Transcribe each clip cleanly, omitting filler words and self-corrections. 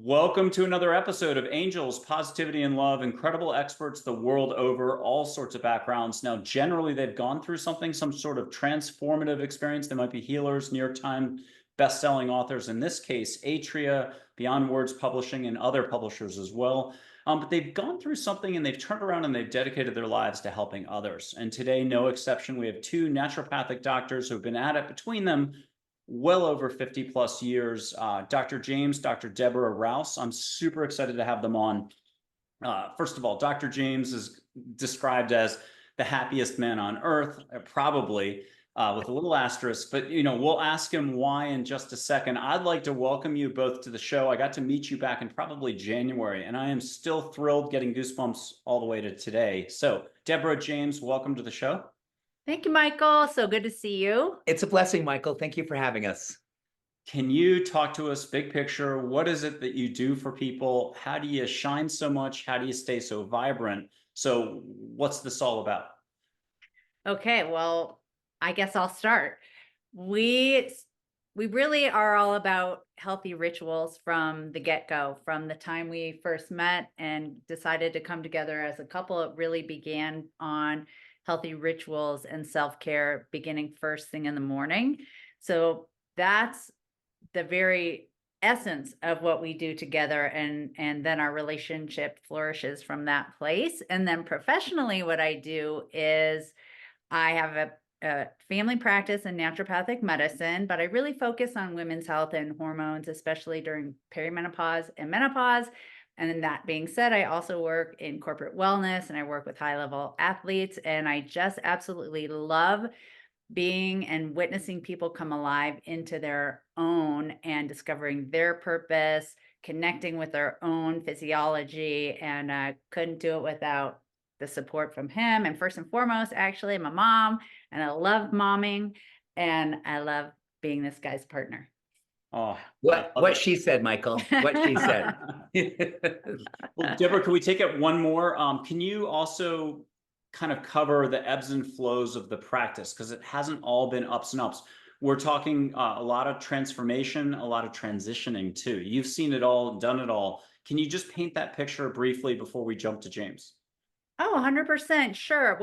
Welcome to another episode of Angels, Positivity and Love. Incredible experts the world over, all sorts of backgrounds. Now, generally, they've gone through something, some sort of transformative experience. They might be healers, New York Times best-selling authors. In this case, Atria, Beyond Words Publishing, and other publishers as well. But they've gone through something and they've turned around and they've dedicated their lives to helping others. And today, no exception, we have two naturopathic doctors who've been at it between them well over 50 plus years. Dr. James, Dr. Debra Rouse. I'm super excited to have them on. First of all, Dr. James is described as the happiest man on earth, probably with a little asterisk, but we'll ask him why in just a second. I'd like to welcome you both to the show. I got to meet you back in probably January, and I am still thrilled, getting goosebumps all the way to today. So, Debra, James, welcome to the show. Thank you, Michael. So good to see you. It's a blessing, Michael. Thank you for having us. Can you talk to us big picture? What is it that you do for people? How do you shine so much? How do you stay so vibrant? So what's this all about? Okay, well, I guess I'll start. We really are all about healthy rituals from the get-go. From the time we first met and decided to come together as a couple, it really began on healthy rituals and self-care beginning first thing in the morning. So that's the very essence of what we do together, and then our relationship flourishes from that place. And then professionally, what I do is I have a family practice in naturopathic medicine, but I really focus on women's health and hormones, especially during perimenopause and menopause. And then that being said, I also work in corporate wellness and I work with high-level athletes, and I just absolutely love being and witnessing people come alive into their own and discovering their purpose, connecting with their own physiology, and I couldn't do it without the support from him. And first and foremost, actually, I'm a mom and I love momming and I love being this guy's partner. Oh, what she said, Michael. What she said. Well, Deborah, can we take it one more? Can you also kind of cover the ebbs and flows of the practice? Because it hasn't all been ups and ups. We're talking a lot of transformation, a lot of transitioning too. You've seen it all, done it all. Can you just paint that picture briefly before we jump to James? Oh, 100%. Sure.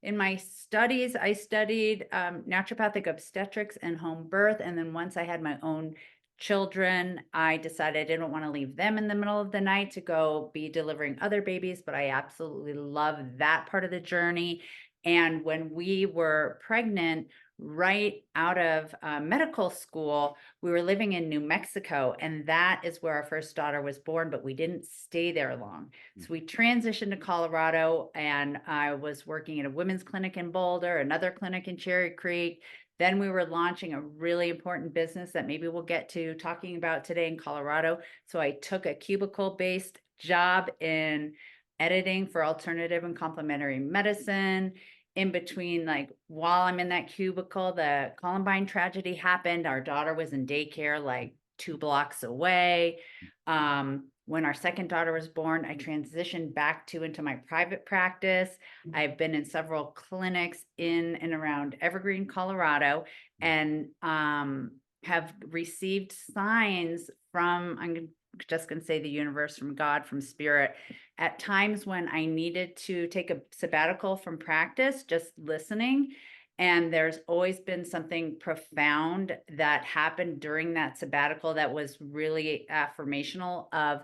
In my studies, I studied naturopathic obstetrics and home birth. And then once I had my own children, I decided I didn't want to leave them in the middle of the night to go be delivering other babies, but I absolutely love that part of the journey. And when we were pregnant, right out of medical school, we were living in New Mexico, and that is where our first daughter was born, but we didn't stay there long. So we transitioned to Colorado, and I was working at a women's clinic in Boulder, another clinic in Cherry Creek. Then we were launching a really important business that maybe we'll get to talking about today in Colorado. So I took a cubicle-based job in editing for alternative and complementary medicine. In between, like while I'm in that cubicle, the Columbine tragedy happened. Our daughter was in daycare like 2 blocks away. When our second daughter was born, I transitioned back into my private practice. I've been in several clinics in and around Evergreen, Colorado, and have received signs from, I'm just going to say the universe, from God, from spirit, at times when I needed to take a sabbatical from practice, just listening. And there's always been something profound that happened during that sabbatical that was really affirmational of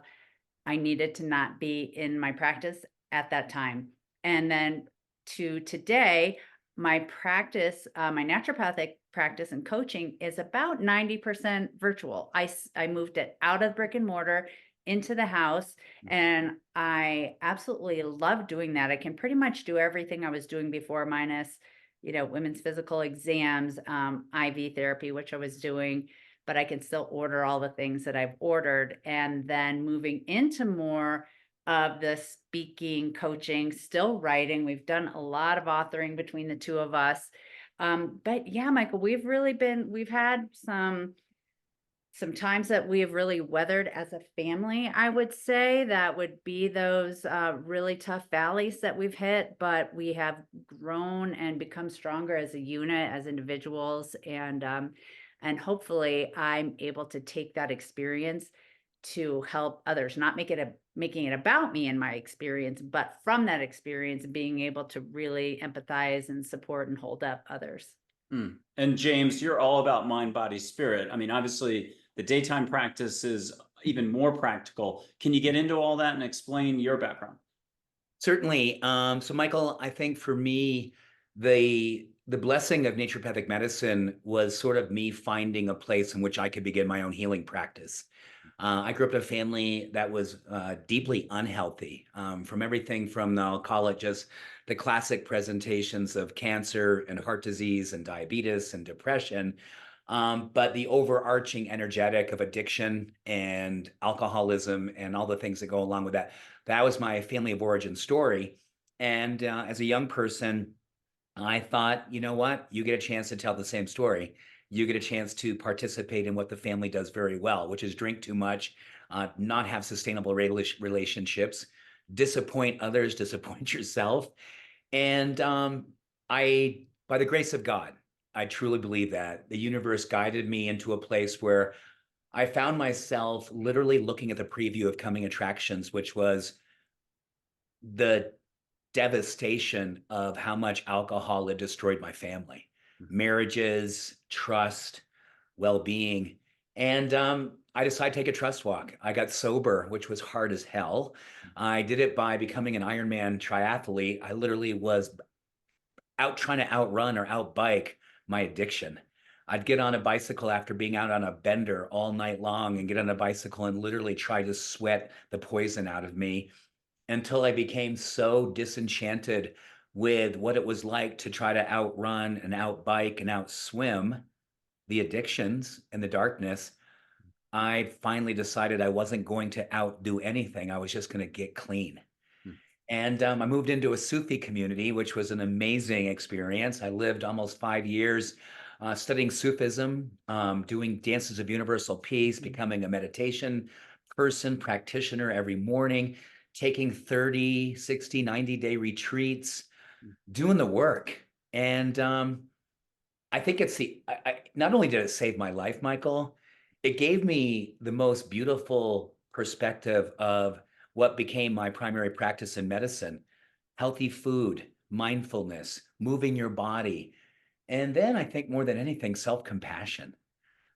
I needed to not be in my practice at that time. And then to today, my practice, my naturopathic practice and coaching is about 90% virtual. I moved it out of brick and mortar into the house, and I absolutely love doing that. I can pretty much do everything I was doing before, minus, women's physical exams, IV therapy, which I was doing, but I can still order all the things that I've ordered. And then moving into more of the speaking, coaching, still writing. We've done a lot of authoring between the two of us. But yeah, Michael, we've had some times that we have really weathered as a family, I would say. That would be those really tough valleys that we've hit, but we have grown and become stronger as a unit, as individuals. And hopefully I'm able to take that experience to help others, not making it about me and my experience, but from that experience, being able to really empathize and support and hold up others. And James, you're all about mind, body, spirit. I mean, obviously, the daytime practice is even more practical. Can you get into all that and explain your background? Certainly. So Michael, I think for me, the blessing of naturopathic medicine was sort of me finding a place in which I could begin my own healing practice. I grew up in a family that was deeply unhealthy, from everything from, I'll call it just the classic presentations of cancer and heart disease and diabetes and depression, but the overarching energetic of addiction and alcoholism and all the things that go along with that. That was my family of origin story. And as a young person, I thought, you know what? You get a chance to tell the same story. You get a chance to participate in what the family does very well, which is drink too much, not have sustainable relationships, disappoint others, disappoint yourself. And by the grace of God, I truly believe that the universe guided me into a place where I found myself literally looking at the preview of coming attractions, which was the devastation of how much alcohol had destroyed my family, marriages, trust, well-being. And I decided to take a trust walk. I got sober, which was hard as hell. I did it by becoming an Ironman triathlete. I literally was out trying to outrun or outbike my addiction. I'd get on a bicycle after being out on a bender all night long and get on a bicycle and literally try to sweat the poison out of me until I became so disenchanted with what it was like to try to outrun and outbike and outswim the addictions and the darkness. I finally decided I wasn't going to outdo anything. I was just going to get clean. And I moved into a Sufi community, which was an amazing experience. I lived almost 5 years studying Sufism, doing dances of universal peace, becoming a meditation person, practitioner every morning, taking 30, 60, 90-day retreats, doing the work. And I think it's not only did it save my life, Michael, it gave me the most beautiful perspective of what became my primary practice in medicine: healthy food, mindfulness, moving your body. And then I think more than anything, self-compassion.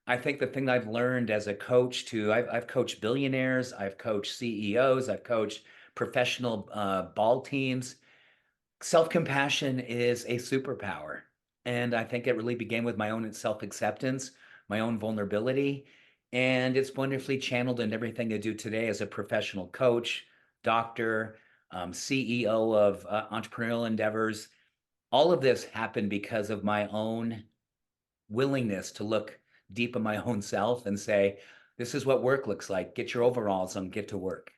I think the thing I've learned as a coach I've coached billionaires, I've coached CEOs, I've coached professional ball teams. Self-compassion is a superpower. And I think it really began with my own self-acceptance, my own vulnerability. And it's wonderfully channeled in everything I do today as a professional coach, doctor, CEO of entrepreneurial endeavors. All of this happened because of my own willingness to look deep in my own self and say, this is what work looks like. Get your overalls and get to work.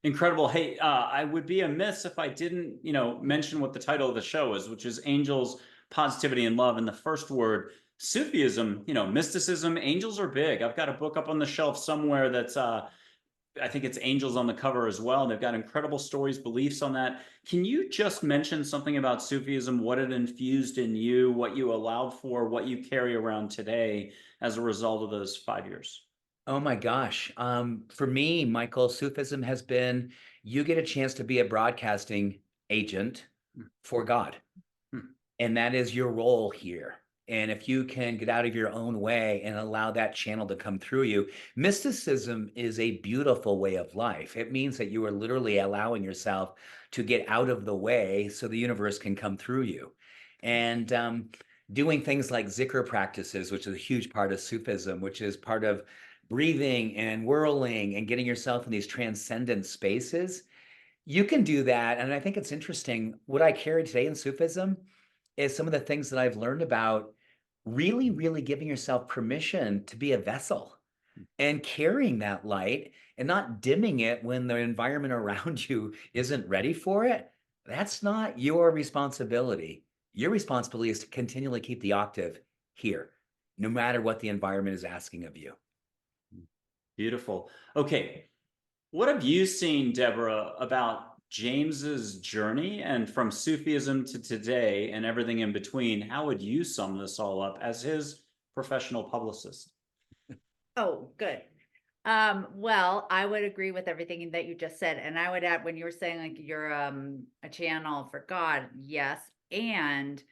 Incredible. Hey, I would be amiss if I didn't, mention what the title of the show is, which is Angels, Positivity, and Love. And the first word, Sufism, mysticism, angels are big. I've got a book up on the shelf somewhere that's, I think it's angels on the cover as well. And they've got incredible stories, beliefs on that. Can you just mention something about Sufism, what it infused in you, what you allowed for, what you carry around today as a result of those 5 years? Oh my gosh. For me, Michael, Sufism has been, you get a chance to be a broadcasting agent for God. And that is your role here. And if you can get out of your own way and allow that channel to come through you, mysticism is a beautiful way of life. It means that you are literally allowing yourself to get out of the way so the universe can come through you. And doing things like zikr practices, which is a huge part of Sufism, which is part of breathing and whirling and getting yourself in these transcendent spaces. You can do that. And I think it's interesting. What I carry today in Sufism is some of the things that I've learned about really, really giving yourself permission to be a vessel and carrying that light and not dimming it when the environment around you isn't ready for it. That's not your responsibility. Your responsibility is to continually keep the octave here, no matter what the environment is asking of you. Beautiful. Okay. What have you seen, Debra, about James's journey and from Sufism to today and everything in between? How would you sum this all up as his professional publicist? Oh, good. Well, I would agree with everything that you just said. And I would add, when you were saying like you're a channel for God, yes. And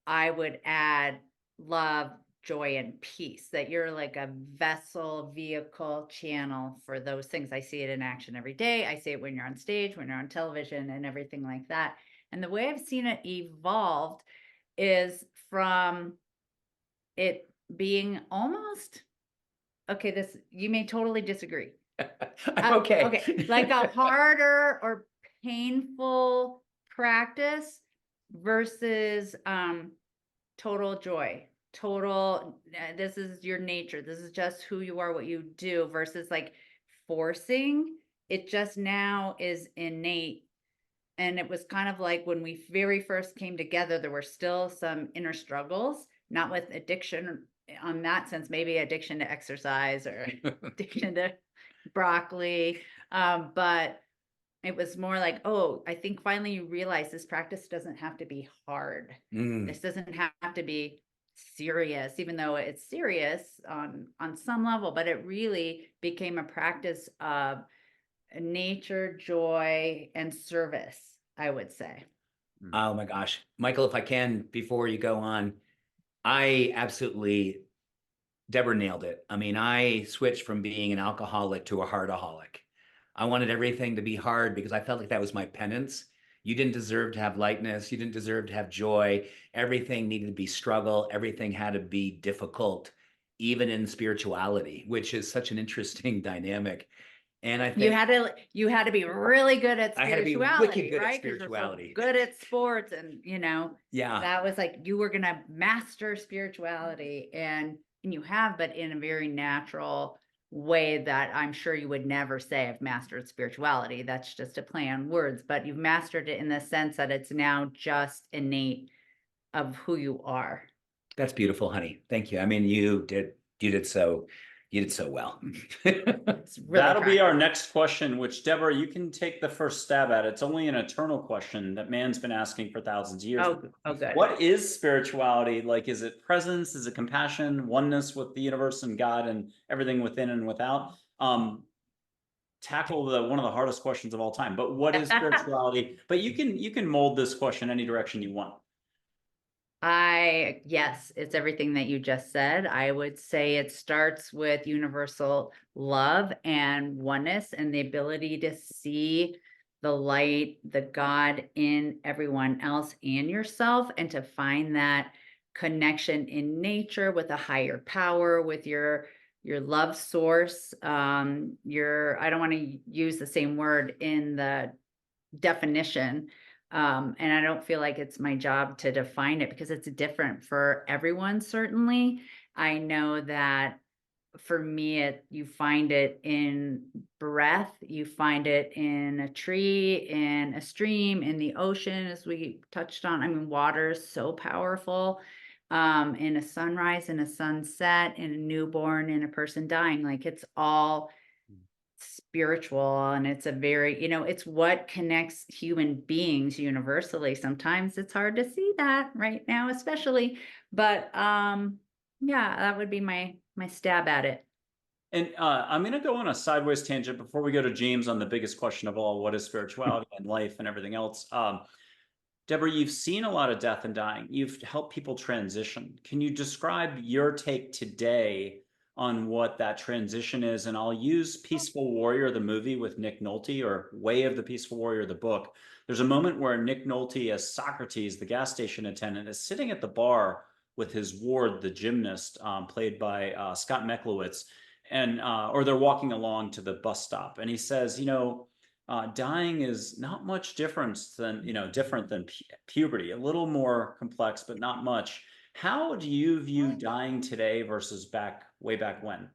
I would add love, joy, and peace, that you're like a vessel, vehicle, channel for those things. I see it in action every day. I see it when you're on stage, when you're on television, and everything like that. And the way I've seen it evolved is from it being almost, okay, this, you may totally disagree. I'm okay. Okay, like a harder or painful practice versus total joy, total, this is your nature, this is just who you are, what you do, versus like forcing. It just now is innate. And it was kind of like when we very first came together, there were still some inner struggles, not with addiction on that sense, maybe addiction to exercise or addiction to broccoli. But it was more like, oh, I think finally you realize this practice doesn't have to be hard. This doesn't have to be serious, even though it's serious on some level, but it really became a practice of nature, joy, and service, I would say. Oh my gosh. Michael, if I can, before you go on, I absolutely, Deborah nailed it. I mean, I switched from being an alcoholic to a heartaholic. I wanted everything to be hard because I felt like that was my penance. You didn't deserve to have lightness. You didn't deserve to have joy. Everything needed to be struggle. Everything had to be difficult, even in spirituality, which is such an interesting dynamic. And I You think had to be really good at I had to be wicked spirituality, good at right? Because you're so spirituality. good at sports, and Yeah, that was like you were gonna master spirituality, and you have, but in a very natural way that I'm sure you would never say I've mastered spirituality. That's just a play on words, but you've mastered it in the sense that it's now just innate of who you are. that's beautiful, honey. Thank you. I mean, you did so well. It's really That'll be our practical. next question, which Deborah, you can take the first stab at. It's only an eternal question that man's been asking for thousands of years. Oh, good. What is spirituality? Like, is it presence? Is it compassion, oneness with the universe and God and everything within and without? Tackle one of the hardest questions of all time. But what is spirituality? But you can mold this question any direction you want. Yes, it's everything that you just said. I would say it starts with universal love and oneness and the ability to see the light, the God in everyone else and yourself, and to find that connection in nature with a higher power, with your love source. I don't want to use the same word in the definition. And I don't feel like it's my job to define it because it's different for everyone, certainly. I know that for me, you find it in breath, you find it in a tree, in a stream, in the ocean, as we touched on. I mean, water is so powerful. In a sunrise, in a sunset, in a newborn, in a person dying, like it's all spiritual, and it's a very, it's what connects human beings universally. Sometimes it's hard to see that right now, especially, but yeah, that would be my stab at it. And I'm going to go on a sideways tangent before we go to James on the biggest question of all: what is spirituality and life and everything else? Deborah, you've seen a lot of death and dying. You've helped people transition. Can you describe your take today on what that transition is? And I'll use Peaceful Warrior, the movie with Nick Nolte, or Way of the Peaceful Warrior, the book. There's a moment where Nick Nolte, as Socrates, the gas station attendant, is sitting at the bar with his ward, the gymnast, played by Scott Meklowitz, and or they're walking along to the bus stop, and he says, dying is not much different than puberty, a little more complex, but not much. How do you view dying today versus way back when?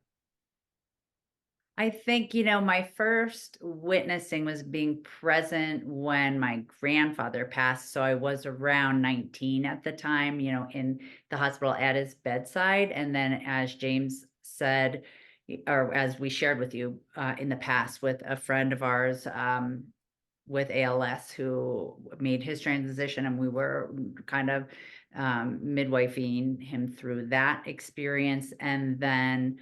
I think, my first witnessing was being present when my grandfather passed. So I was around 19 at the time, in the hospital at his bedside. And then, as James said, or as we shared with you in the past, with a friend of ours with ALS who made his transition, and we were kind of midwifing him through that experience. And then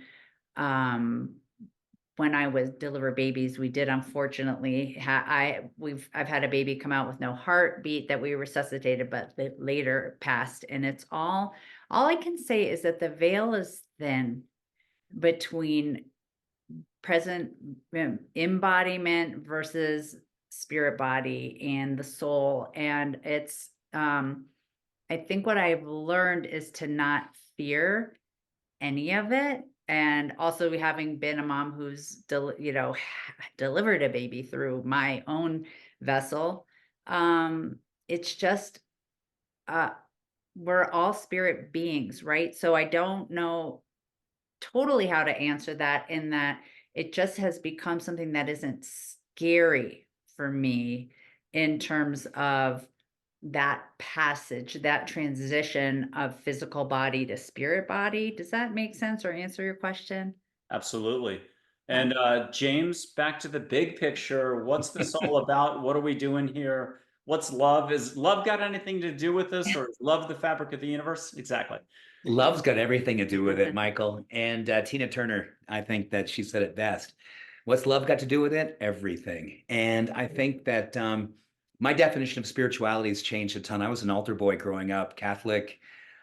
when I was deliver babies, we did unfortunately I've had a baby come out with no heartbeat that we resuscitated, but they later passed. And it's all I can say is that the veil is thin between present embodiment versus spirit body and the soul. And it's I think what I've learned is to not fear any of it. And also having been a mom who's delivered a baby through my own vessel, it's just we're all spirit beings, right? So I don't know totally how to answer that, in that it just has become something that isn't scary for me in terms of that passage, that transition of physical body to spirit body. Does that make sense or answer your question? Absolutely. And James, back to the big picture. What's this all about? What are we doing here? What's love? Is love got anything to do with this, or is love the fabric of the universe? Exactly. Love's got everything to do with it, Michael. And Tina Turner, I think that she said it best. What's love got to do with it? Everything. And I think that my definition of spirituality has changed a ton. I was an altar boy growing up, Catholic.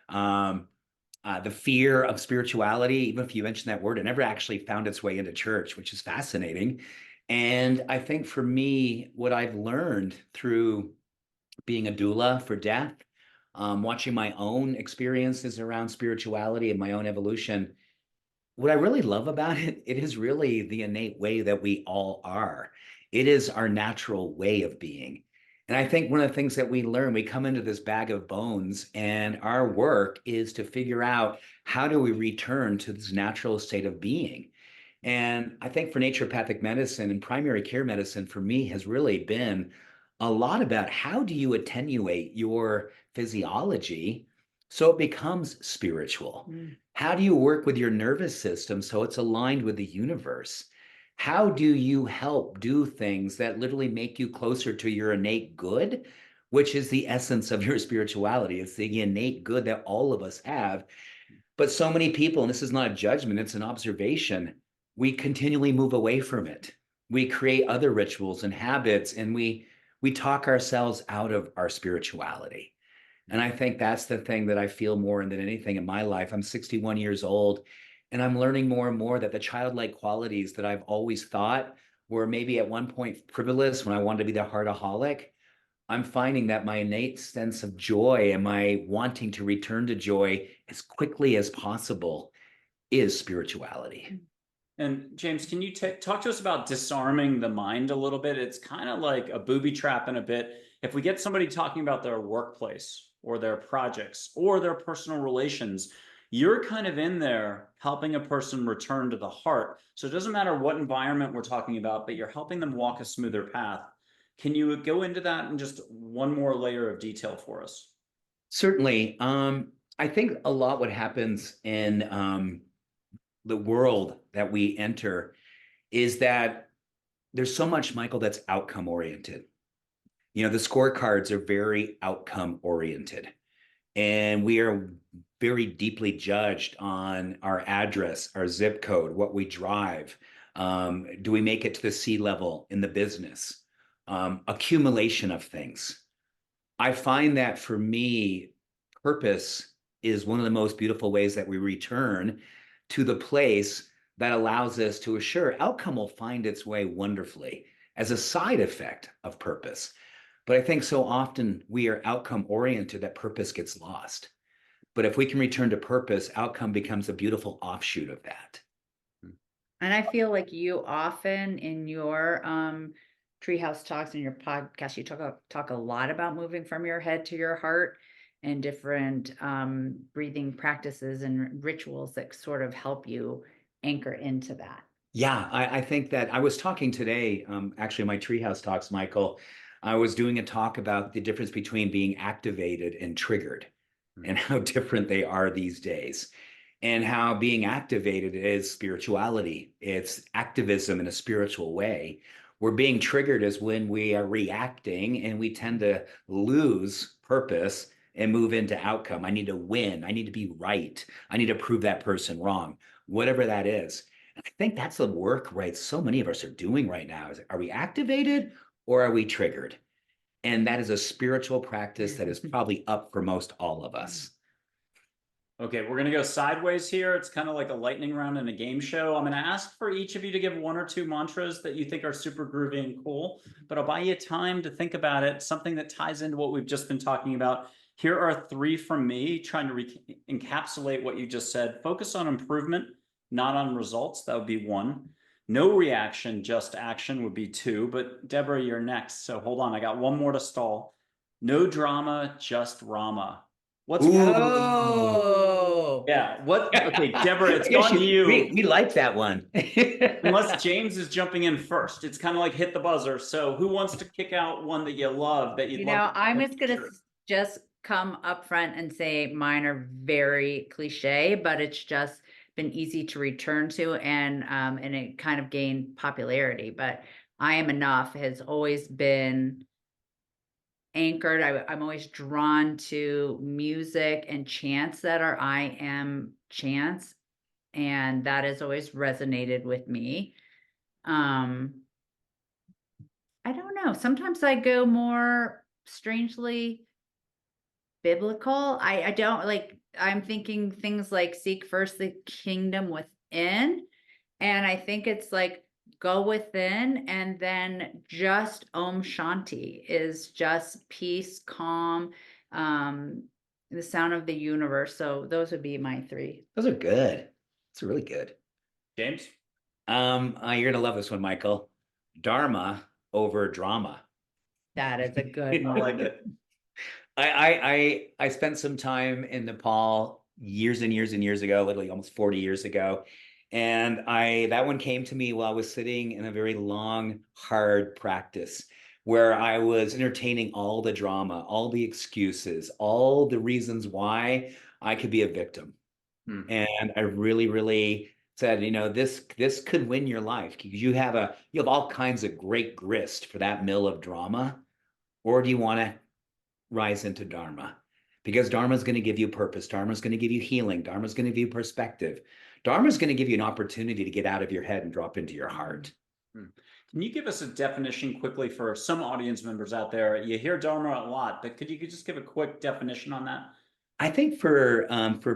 The fear of spirituality, even if you mention that word, it never actually found its way into church, which is fascinating. And I think for me, what I've learned through being a doula for death, watching my own experiences around spirituality and my own evolution, what I really love about it, it is really the innate way that we all are. It is our natural way of being. And I think one of the things that we learn, we come into this bag of bones, and our work is to figure out how do we return to this natural state of being. And I think for naturopathic medicine and primary care medicine, for me, has really been a lot about how do you attenuate your physiology so it becomes spiritual? How do you work with your nervous system so it's aligned with the universe? How do you help do things that literally make you closer to your innate good, which is the essence of your spirituality? It's the innate good that all of us have. But so many people, and this is not a judgment, it's an observation, we continually move away from it. We create other rituals and habits, and we talk ourselves out of our spirituality. And I think that's the thing that I feel more than anything in my life. I'm 61 years old, and I'm learning more and more that the childlike qualities that I've always thought were maybe at one point frivolous when I wanted to be the heartaholic, I'm finding that my innate sense of joy and my wanting to return to joy as quickly as possible is spirituality. And James, can you talk to us about disarming the mind a little bit? It's kind of like a booby trap in a bit. If we get somebody talking about their workplace or their projects or their personal relations, you're kind of in there helping a person return to the heart. So it doesn't matter what environment we're talking about, but you're helping them walk a smoother path. Can you go into that in just one more layer of detail for us? Certainly. I think a lot what happens in the world that we enter is that there's so much, Michael, that's outcome oriented. You know, the scorecards are very outcome oriented, and we are very deeply judged on our address, our zip code, what we drive. Do we make it to the C level in the business? Accumulation of things. I find that for me, purpose is one of the most beautiful ways that we return to the place that allows us to assure outcome will find its way wonderfully as a side effect of purpose. But I think so often we are outcome oriented that purpose gets lost. But if we can return to purpose, outcome becomes a beautiful offshoot of that. And I feel like you often in your treehouse talks and your podcast, you talk a lot about moving from your head to your heart and different breathing practices and rituals that sort of help you anchor into that. Yeah, I think that I was talking today, actually, my treehouse talks, Michael. I was doing a talk about the difference between being activated and triggered and how different they are these days, and how being activated is spirituality. It's activism in a spiritual way. Where being triggered is when we are reacting and we tend to lose purpose and move into outcome. I need to win. I need to be right. I need to prove that person wrong, whatever that is. I think that's the work, right? So many of us are doing right now. Are we activated or are we triggered? And that is a spiritual practice that is probably up for most all of us. Okay, we're going to go sideways here. It's kind of like a lightning round in a game show. I'm going to ask for each of you to give 1 or 2 mantras that you think are super groovy and cool, but I'll buy you time to think about it, something that ties into what we've just been talking about. Here are 3 from me, trying to encapsulate what you just said. Focus on improvement, not on results. That would be 1. No reaction, just action would be 2. But Deborah, you're next. So hold on. I got 1 more to stall. No drama, just Rama. What's Ooh. yeah. What? Okay, Deborah, it's I guess gone to you. we like that one. Unless James is jumping in first. It's kind of like hit the buzzer. So who wants to kick out one that you love that you'd You love know, to I'm share? just gonna just come up front and say mine are very cliche, but it's just been easy to return to, and it kind of gained popularity. But I am enough has always been anchored. I'm always drawn to music and chants that are I am chants, and that has always resonated with me. Um, I don't know. Sometimes I go more strangely biblical. I don't like, I'm thinking things like seek first the kingdom within. And I think it's like go within, and then just Om Shanti is just peace, calm, um, the sound of the universe. So those would be my 3. Those are good. It's really good. James? You're gonna love this one, Michael. Dharma over drama. That is a good I one. like it. I spent some time in Nepal years and years and years ago, literally almost 40 years ago. And that one came to me while I was sitting in a very long, hard practice where I was entertaining all the drama, all the excuses, all the reasons why I could be a victim. And I really, really said, this could win your life because you have all kinds of great grist for that mill of drama, or do you want to rise into Dharma? Because Dharma is going to give you purpose. Dharma is going to give you healing. Dharma is going to give you perspective. Dharma is going to give you an opportunity to get out of your head and drop into your heart. Can you give us a definition quickly for some audience members out there? You hear Dharma a lot, but could you just give a quick definition on that? I think for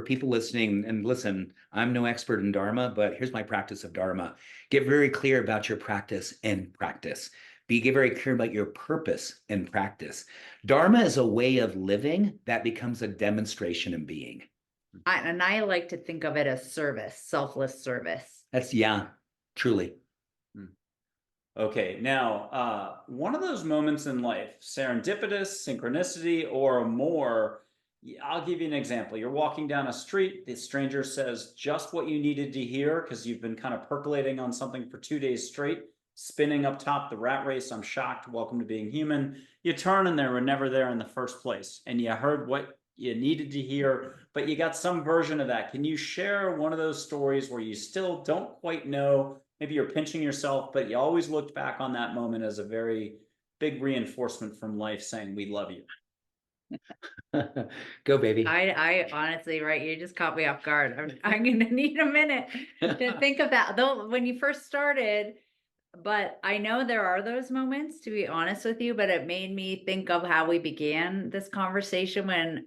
people listening, and listen, I'm no expert in Dharma, but here's my practice of Dharma. Get very clear about your practice and practice. Get very clear about your purpose and practice. Dharma is a way of living that becomes a demonstration in being. And I like to think of it as service, selfless service. Yeah, truly. Okay, now, one of those moments in life, serendipitous, synchronicity, or more, I'll give you an example. You're walking down a street, the stranger says just what you needed to hear because you've been kind of percolating on something for 2 days straight, spinning up top the rat race. I'm shocked. Welcome to being human. You turn and they were never there in the first place. And you heard what you needed to hear, but you got some version of that. Can you share one of those stories where you still don't quite know? Maybe you're pinching yourself, but you always looked back on that moment as a very big reinforcement from life saying, we love you. Go, baby. I honestly, right, you just caught me off guard. I'm gonna need a minute to think of that. Though when you first started, but I know there are those moments, to be honest with you, but it made me think of how we began this conversation when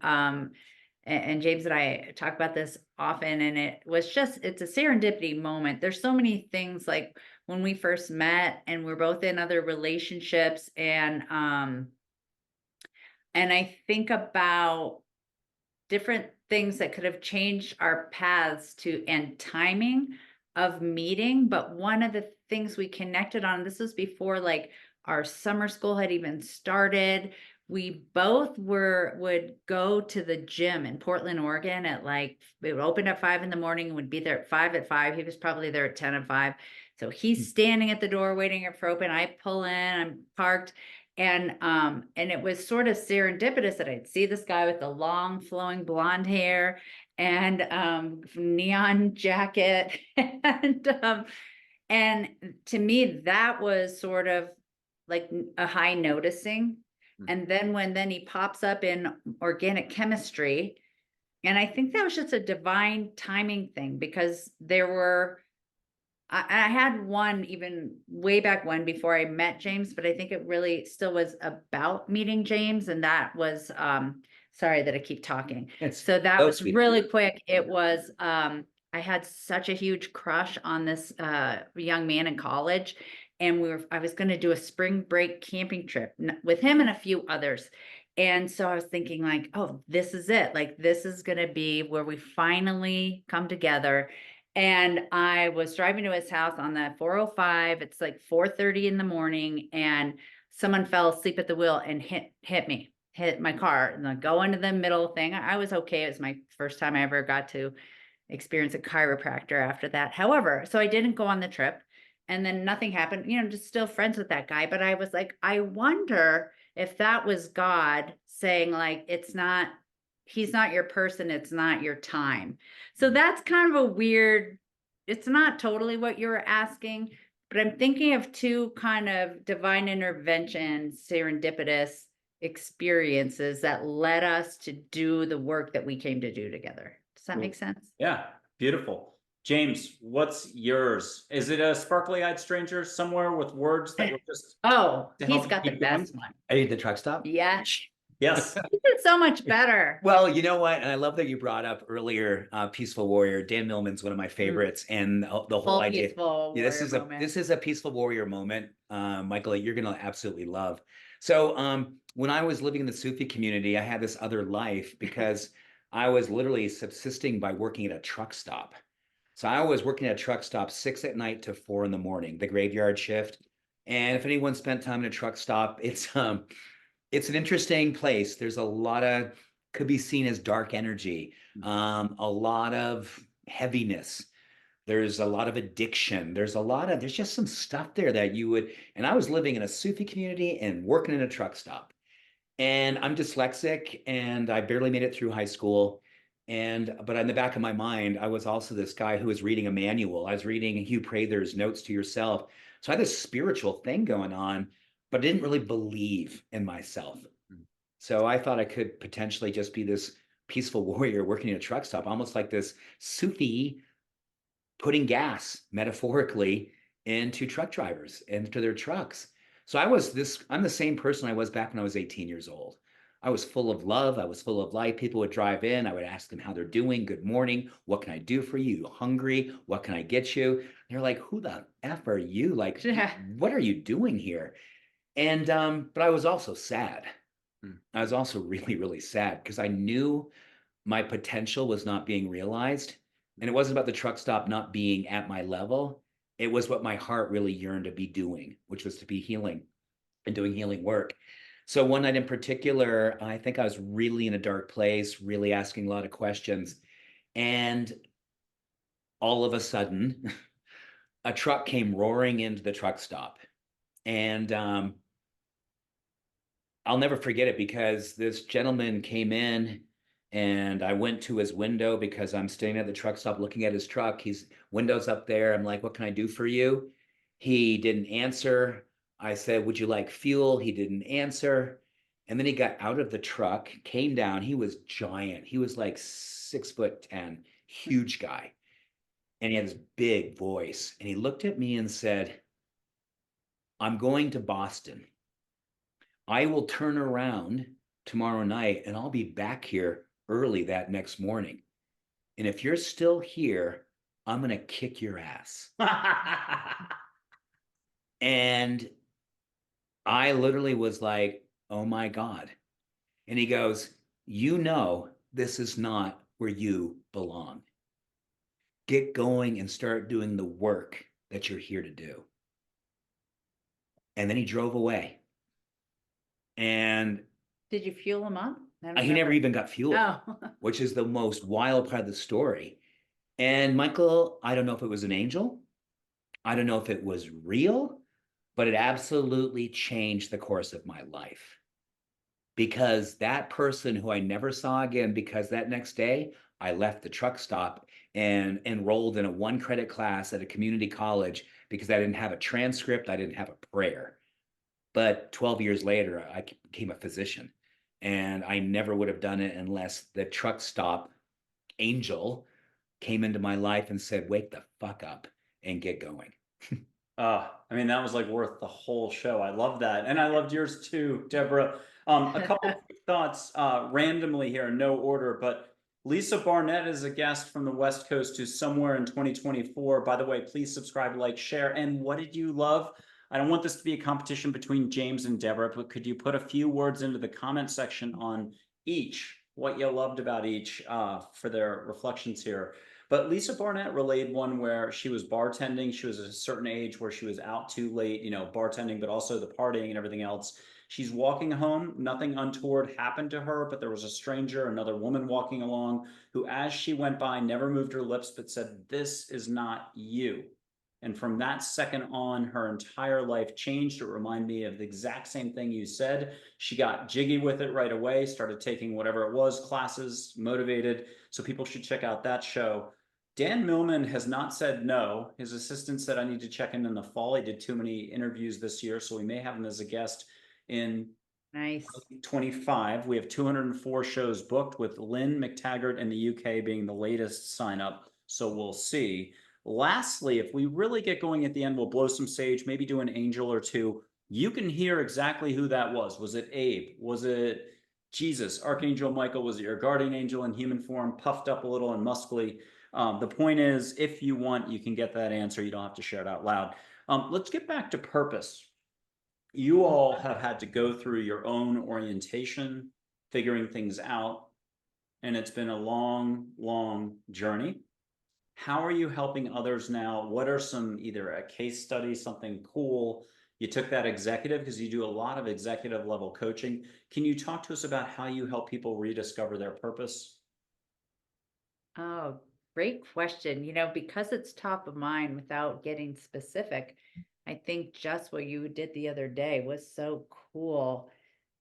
and James and I talk about this often, and it's a serendipity moment. There's so many things like when we first met and we're both in other relationships, and I think about different things that could have changed our paths to and timing of meeting. But one of the things we connected on, this was before like our summer school had even started. We both would go to the gym in Portland, Oregon at like, it would open at 5 in the morning and would be there at 5 He was probably there at 10 and 5. So he's standing at the door waiting for open. I pull in, I'm parked. And it was sort of serendipitous that I'd see this guy with the long flowing blonde hair and neon jacket. And to me, that was sort of like a high noticing. And then he pops up in organic chemistry. And I think that was just a divine timing thing because there were I had one even way back when, before I met James, but I think it really still was about meeting James. And that was, sorry that I keep talking. So that was sweet. really quick. It was, I had such a huge crush on this young man in college. And I was going to do a spring break camping trip with him and a few others. And so I was thinking like, oh, this is it. Like, this is going to be where we finally come together. And I was driving to his house on the 405. It's like 4:30 in the morning, and someone fell asleep at the wheel and hit my car, and then go into the middle thing. I was okay. It was my first time I ever got to experience a chiropractor after that. However, so I didn't go on the trip, and then nothing happened, just still friends with that guy. But I was like, I wonder if that was God saying, like, he's not your person, it's not your time. So that's kind of a weird, it's not totally what you were asking, but I'm thinking of two kind of divine intervention, serendipitous experiences that led us to do the work that we came to do together. Does that make sense? Yeah, beautiful. James, what's yours? Is it a sparkly-eyed stranger somewhere with words that were just Oh, to he's help got the keep going? best one. Are you at the truck stop? Yes. Yes. He did so much better. Well, you know what? And I love that you brought up earlier, Peaceful Warrior. Dan Millman's one of my favorites, and the whole Full idea. peaceful Yeah, warrior moment. this is a peaceful warrior moment, Michael, that you're gonna absolutely love. So, when I was living in the Sufi community, I had this other life because I was literally subsisting by working at a truck stop. So I was working at a truck stop 6 at night to 4 in the morning, the graveyard shift. And if anyone spent time in a truck stop, it's an interesting place. There's a lot of, could be seen as dark energy, a lot of heaviness. There's a lot of addiction. There's just some stuff there that you would, and I was living in a Sufi community and working in a truck stop. And I'm dyslexic and I barely made it through high school. But in the back of my mind, I was also this guy who was reading a manual. I was reading Hugh Prather's Notes to Yourself. So I had this spiritual thing going on, but I didn't really believe in myself. So I thought I could potentially just be this peaceful warrior working in a truck stop, almost like this Sufi putting gas metaphorically into truck drivers, into their trucks. So I'm the same person I was back when I was 18 years old. I was full of love. I was full of life. People would drive in. I would ask them how they're doing. Good morning. What can I do for you? You hungry? What can I get you? And they're like, who the F are you? Like, what are you doing here? And, but I was also sad. I was also really, really sad because I knew my potential was not being realized. And it wasn't about the truck stop not being at my level. It was what my heart really yearned to be doing, which was to be healing and doing healing work. So one night in particular, I think I was really in a dark place, really asking a lot of questions. And all of a sudden, a truck came roaring into the truck stop. And I'll never forget it because this gentleman came in and I went to his window because I'm staying at the truck stop looking at his truck. His window's up there. I'm like, what can I do for you? He didn't answer. I said, would you like fuel? He didn't answer. And then he got out of the truck, came down. He was giant. He was like 6'10", huge guy. And he had this big voice. And he looked at me and said, I'm going to Boston. I will turn around tomorrow night and I'll be back here early that next morning. And if you're still here, I'm going to kick your ass. And I literally was like, oh my God. And he goes, this is not where you belong. Get going and start doing the work that you're here to do. And then he drove away. And did you fuel him up? he never even got fueled, which is the most wild part of the story. And Michael, I don't know if it was an angel. I don't know if it was real, but it absolutely changed the course of my life. Because that person who I never saw again, because that next day I left the truck stop and enrolled in a 1-credit class at a community college because I didn't have a transcript, I didn't have a prayer. But 12 years later, I became a physician. And I never would have done it unless the truck stop angel came into my life and said, wake the fuck up. and get going. I mean, that was like worth the whole show. I love that. And I loved yours too, Deborah. A couple quick thoughts randomly here, in no order, but Lisa Barnett is a guest from the West Coast who's somewhere in 2024. By the way, please subscribe, like, share. And what did you love? I don't want this to be a competition between James and Deborah, but could you put a few words into the comment section on each, what you loved about each for their reflections here? But Lisa Barnett relayed one where she was bartending. She was at a certain age where she was out too late, you know, bartending, but also the partying and everything else. She's walking home. Nothing untoward happened to her, but there was a stranger, another woman walking along, who, as she went by, never moved her lips, but said, "This is not you." And from that second on, her entire life changed. It reminded me of the exact same thing you said. She got jiggy with it right away, started taking whatever it was, classes, motivated. So people should check out that show. Dan Millman has not said no. His assistant said, I need to check in the fall. He did too many interviews this year, so we may have him as a guest in Nice. 25. We have 204 shows booked, with Lynn McTaggart in the UK being the latest sign up. So we'll see. Lastly, if we really get going at the end, we'll blow some sage, maybe do an angel or two. You can hear exactly who that was. Was it Abe? Was it Jesus? Archangel Michael? Was it your guardian angel in human form, puffed up a little and muscly? The point is, if you want, you can get that answer. You don't have to share it out loud. Let's get back to purpose. You all have had to go through your own orientation, figuring things out, and it's been a long, long journey. How are you helping others now? What are some, either a case study, something cool? You took that executive, because you do a lot of executive level coaching. Can you talk to us about how you help people rediscover their purpose? Oh, great question. You know, because it's top of mind without getting specific, I think just what you did the other day was so cool.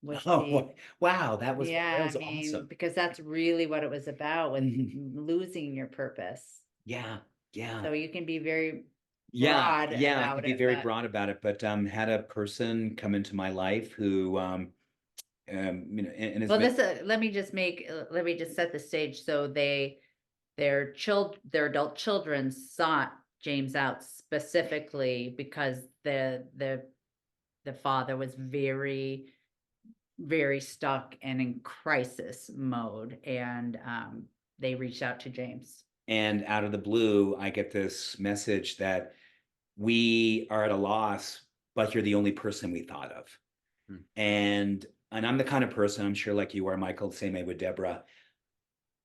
With Oh, wow, that was I mean, awesome. because that's really what it was about, with Mhm. losing your purpose. Yeah, yeah. So you can be very Yeah, broad yeah, I about could be it, very but broad about it, but had a person come into my life who you know, and has well, been. this let me just set the stage. So their adult children sought James out specifically because the father was very, very stuck and in crisis mode, and they reached out to James. And out of the blue, I get this message that we are at a loss, but you're the only person we thought of. Hmm. And I'm the kind of person, I'm sure like you are, Michael, same way with Deborah.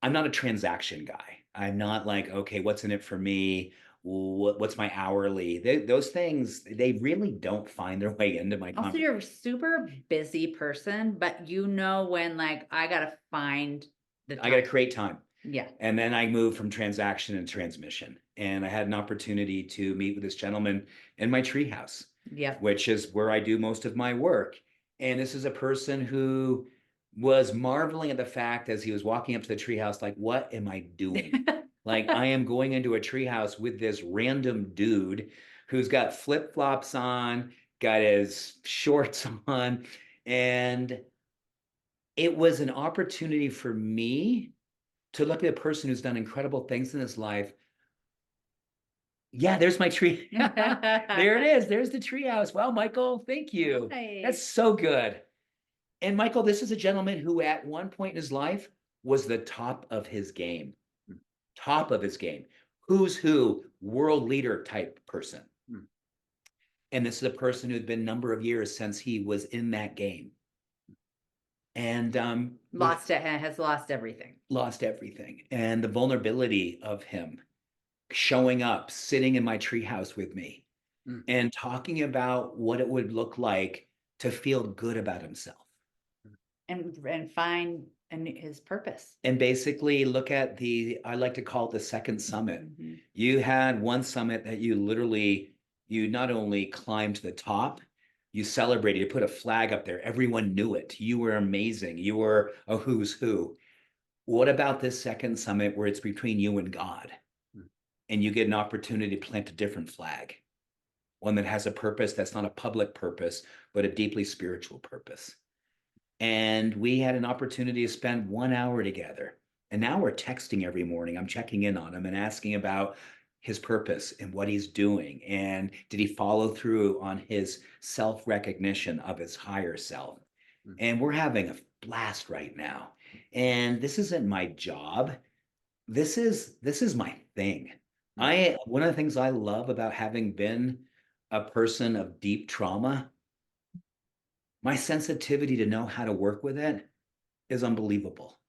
I'm not a transaction guy. I'm not like, okay, what's in it for me? What's my hourly? Those things, they really don't find their way into my Also, you're a super busy person, but you know when, like, I gotta find the I got to time. create time. Yeah. And then I moved from transaction and transmission. And I had an opportunity to meet with this gentleman in my treehouse, Yep. which is where I do most of my work. And this is a person who was marveling at the fact, as he was walking up to the treehouse, like, what am I doing? Like, I am going into a treehouse with this random dude who's got flip flops on, got his shorts on. And it was an opportunity for me to look at a person who's done incredible things in his life. Yeah, there's my tree. There it is. There's the treehouse. Well, Michael, thank you. That's Nice. so good. And Michael, this is a gentleman who at one point in his life was the top of his game. Top of his game. Who's who, world leader type person. And this is a person who had been a number of years since he was in that game. And Has lost everything. lost everything. And the vulnerability of him showing up, sitting in my treehouse with me, and talking about what it would look like to feel good about himself. And find his purpose. And basically look at I like to call it the second summit. You had one summit that you not only climbed to the top, you celebrated, you put a flag up there. Everyone knew it. You were amazing. You were a who's who. What about this second summit where it's between you and God? And you get an opportunity to plant a different flag, one that has a purpose that's not a public purpose, but a deeply spiritual purpose. And we had an opportunity to spend 1 hour together. And now we're texting every morning. I'm checking in on him and asking about his purpose and what he's doing? And did he follow through on his self-recognition of his higher self? And we're having a blast right now. And this isn't my job. This is my thing. One of the things I love about having been a person of deep trauma, my sensitivity to know how to work with it is unbelievable.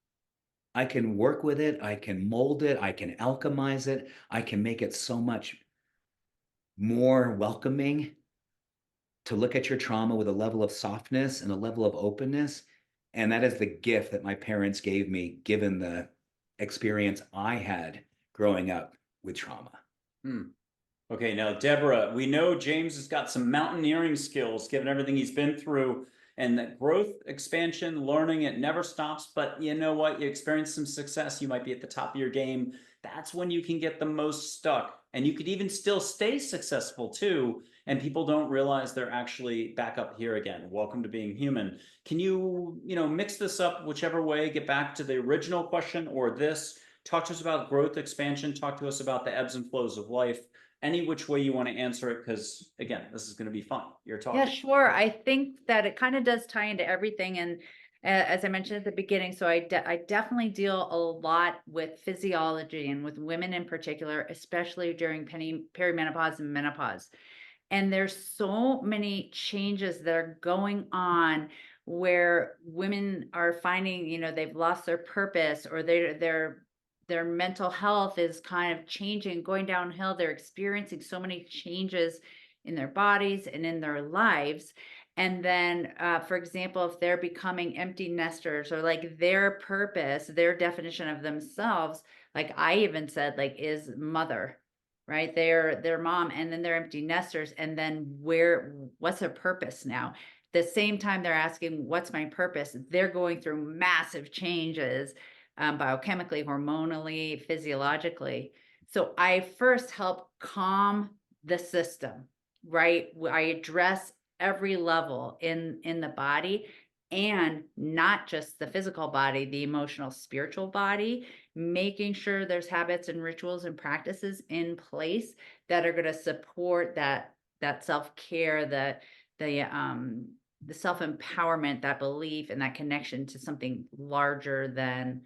I can work with it, I can mold it, I can alchemize it, I can make it so much more welcoming to look at your trauma with a level of softness and a level of openness. And that is the gift that my parents gave me, given the experience I had growing up with trauma. Okay, now, Debra, we know James has got some mountaineering skills, given everything he's been through, and that growth, expansion, learning, it never stops. But you know what? You experience some success, you might be at the top of your game. That's when you can get the most stuck. And you could even still stay successful too. And people don't realize they're actually back up here again. Welcome to being human. Can you, mix this up whichever way, get back to the original question or this? Talk to us about growth, expansion. Talk to us about the ebbs and flows of life. Any which way you want to answer it, because again, this is going to be fun. You're talking. Yeah, sure. I think that it kind of does tie into everything. And as I mentioned at the beginning, so I definitely deal a lot with physiology and with women in particular, especially during perimenopause and menopause. And there's so many changes that are going on where women are finding, they've lost their purpose, or their mental health is kind of changing, going downhill. They're experiencing so many changes in their bodies and in their lives. And then, for example, if they're becoming empty nesters, or like their purpose, their definition of themselves, like I even said, like, is mother, right? They're mom, and then they're empty nesters. And then what's their purpose now? The same time they're asking, what's my purpose? They're going through massive changes, biochemically, hormonally, physiologically. So I first help calm the system, right? I address every level in the body, and not just the physical body, the emotional, spiritual body, making sure there's habits and rituals and practices in place that are going to support that self-care, the self-empowerment, that belief and that connection to something larger than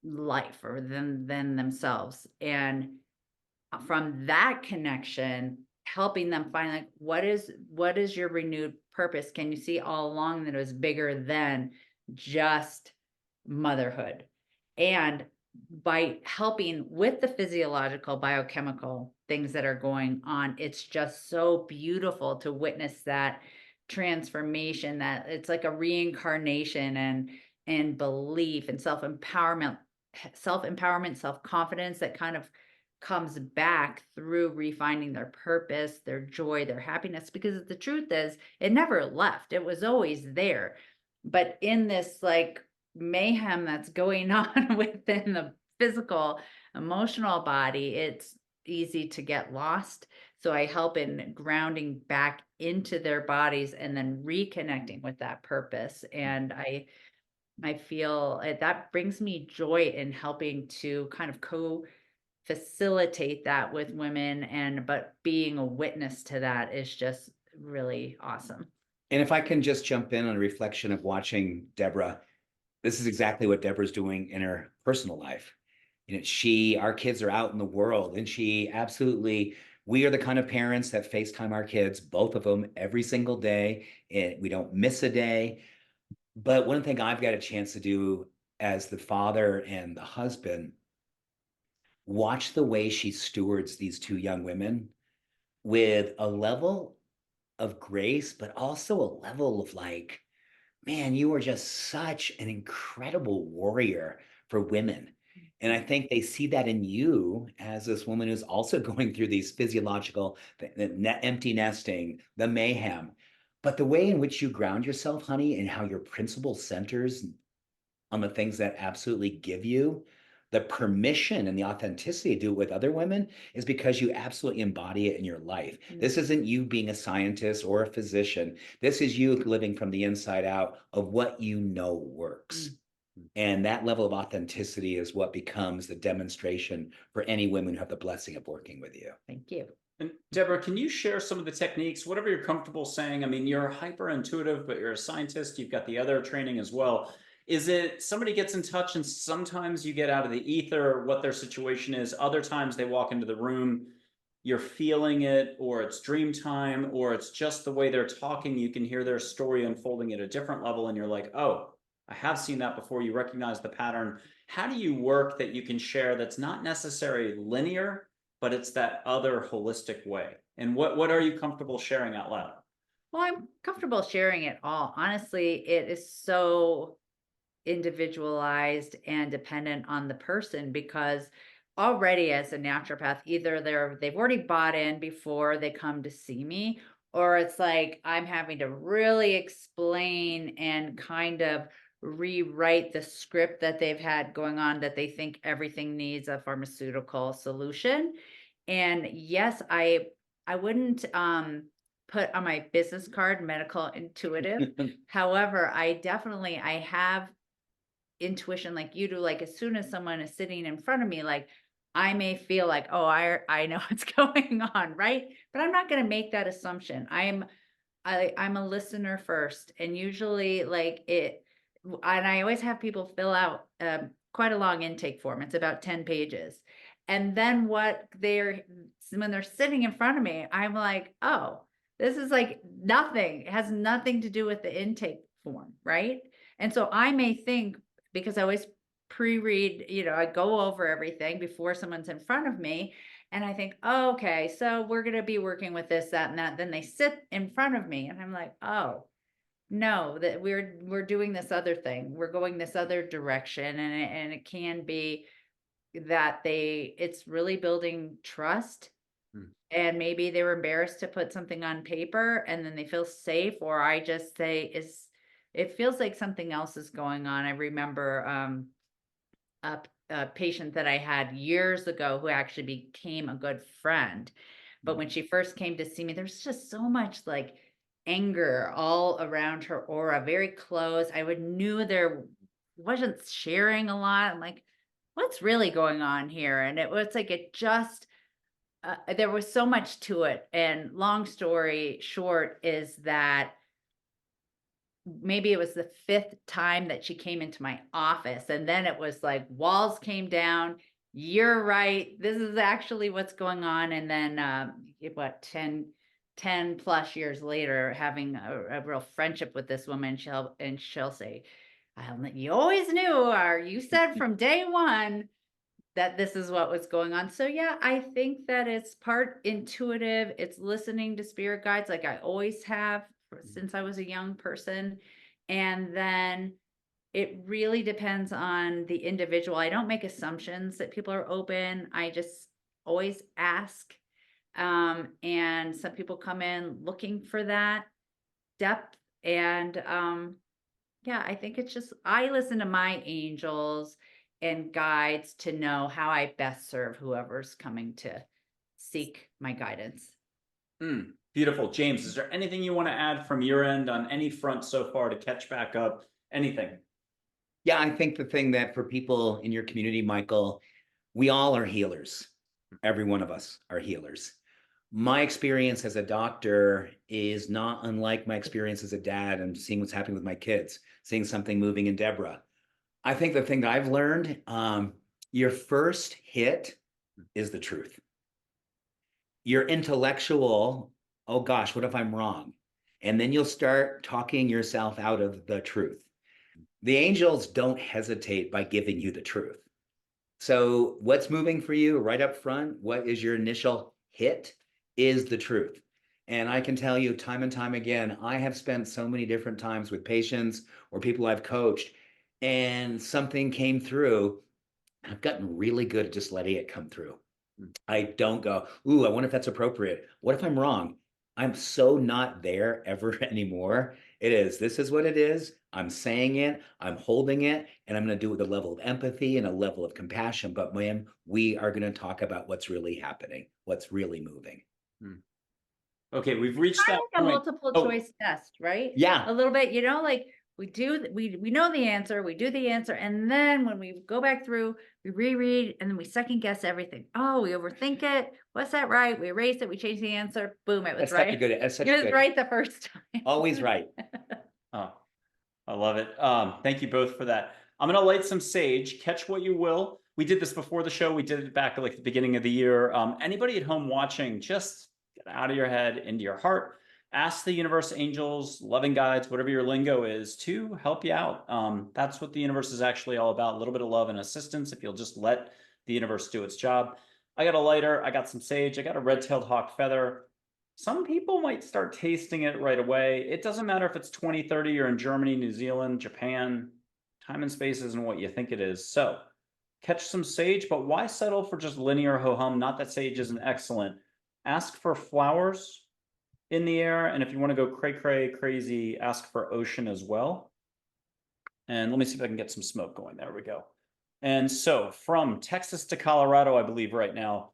life or than themselves. And from that connection, helping them find, like, what is your renewed purpose? Can you see all along that it was bigger than just motherhood? And by helping with the physiological, biochemical things that are going on, it's just so beautiful to witness that transformation, that it's like a reincarnation, and belief and self-empowerment, self-confidence that kind of comes back through refining their purpose, their joy, their happiness. Because the truth is, it never left. It was always there. But in this like mayhem that's going on within the physical, emotional body, it's easy to get lost. So I help in grounding back into their bodies and then reconnecting with that purpose. And I feel that brings me joy in helping to kind of facilitate that with women, but being a witness to that is just really awesome. And if I can just jump in on a reflection of watching Debra, this is exactly what Debra's doing in her personal life. Our kids are out in the world, and we are the kind of parents that FaceTime our kids, both of them, every single day. And we don't miss a day. But one thing I've got a chance to do as the father and the husband, watch the way she stewards these two young women with a level of grace, but also a level of like, man, you are just such an incredible warrior for women. And I think they see that in you as this woman who's also going through these physiological, the empty nesting, the mayhem. But the way in which you ground yourself, honey, and how your principle centers on the things that absolutely give you the permission and the authenticity to do it with other women is because you absolutely embody it in your life. This isn't you being a scientist or a physician. This is you living from the inside out of what you know works. And that level of authenticity is what becomes the demonstration for any women who have the blessing of working with you. Thank you. And Debra, can you share some of the techniques, whatever you're comfortable saying? I mean, you're hyper intuitive, but you're a scientist. You've got the other training as well. Is it somebody gets in touch and sometimes you get out of the ether what their situation is? Other times they walk into the room, you're feeling it, or it's dream time, or it's just the way they're talking. You can hear their story unfolding at a different level, and you're like, oh, I have seen that before. You recognize the pattern. How do you work that you can share that's not necessarily linear, but it's that other holistic way? And what are you comfortable sharing out loud? Well, I'm comfortable sharing it all. Honestly, it is so individualized and dependent on the person, because already as a naturopath, either they've already bought in before they come to see me, or it's like I'm having to really explain and kind of rewrite the script that they've had going on, that they think everything needs a pharmaceutical solution. And yes, I wouldn't put on my business card medical intuitive. However, I have intuition like you do. Like as soon as someone is sitting in front of me, like I may feel like, oh, I know what's going on, right? But I'm not going to make that assumption. I'm a listener first, and usually like and I always have people fill out quite a long intake form. It's about 10 pages. And then when they're sitting in front of me, I'm like, oh, this is like nothing. It has nothing to do with the intake form, right? And so I may think, because I always pre-read, I go over everything before someone's in front of me. And I think, oh, okay, so we're going to be working with this, that, and that. Then they sit in front of me and I'm like, oh, no, that we're doing this other thing. We're going this other direction. And it can be that it's really building trust. And maybe they were embarrassed to put something on paper, and then they feel safe, or I just say it feels like something else is going on. I remember a patient that I had years ago who actually became a good friend. But when she first came to see me, there's just so much like anger all around her aura, very close. Knew there wasn't sharing a lot. I'm like, what's really going on here? And it was like, there was so much to it. And long story short is that maybe it was the 5th time that she came into my office. And then it was like walls came down. You're right. This is actually what's going on. And then 10 plus years later, having a real friendship with this woman, she'll say, you always knew, or you said from day one that this is what was going on. So yeah, I think that it's part intuitive. It's listening to spirit guides like I always have since I was a young person. And then it really depends on the individual. I don't make assumptions that people are open. I just always ask. And some people come in looking for that depth. And yeah, I think it's just, I listen to my angels and guides to know how I best serve whoever's coming to seek my guidance. Beautiful. James, is there anything you want to add from your end on any front so far to catch back up? Anything? Yeah, I think the thing that for people in your community, Michael, we all are healers. Every one of us are healers. My experience as a doctor is not unlike my experience as a dad and seeing what's happening with my kids, seeing something moving in Debra. I think the thing that I've learned, your first hit is the truth. Your intellectual, oh gosh, what if I'm wrong? And then you'll start talking yourself out of the truth. The angels don't hesitate by giving you the truth. So what's moving for you right up front? What is your initial hit is the truth. And I can tell you time and time again, I have spent so many different times with patients or people I've coached, and something came through. I've gotten really good at just letting it come through. I don't go, ooh, I wonder if that's appropriate. What if I'm wrong? I'm so not there ever anymore. This is what it is. I'm saying it, I'm holding it, and I'm going to do it with a level of empathy and a level of compassion. But ma'am, we are going to talk about what's really happening, what's really moving. Okay, we've reached that Like a point. multiple choice test, right? Yeah. A little bit, like we know the answer, we do the answer, and then when we go back through, we reread, and then we second guess everything. Oh, we overthink it. Was that right? We erase it, we change the answer. Boom, it was That's such a right. good, that's such It a was good, right the first time. always right. Oh, I love it. Thank you both for that. I'm going to light some sage. Catch what you will. We did this before the show. We did it back at like the beginning of the year. Anybody at home watching, just get out of your head into your heart. Ask the universe, angels, loving guides, whatever your lingo is, to help you out. That's what the universe is actually all about. A little bit of love and assistance if you'll just let the universe do its job. I got a lighter. I got some sage. I got a red-tailed hawk feather. Some people might start tasting it right away. It doesn't matter if it's 2030, you're in Germany, New Zealand, Japan. Time and space isn't what you think it is. So catch some sage, but why settle for just linear ho-hum? Not that sage isn't excellent. Ask for flowers in the air. And if you want to go cray crazy, ask for ocean as well. And let me see if I can get some smoke going. There we go. And so from Texas to Colorado, I believe right now,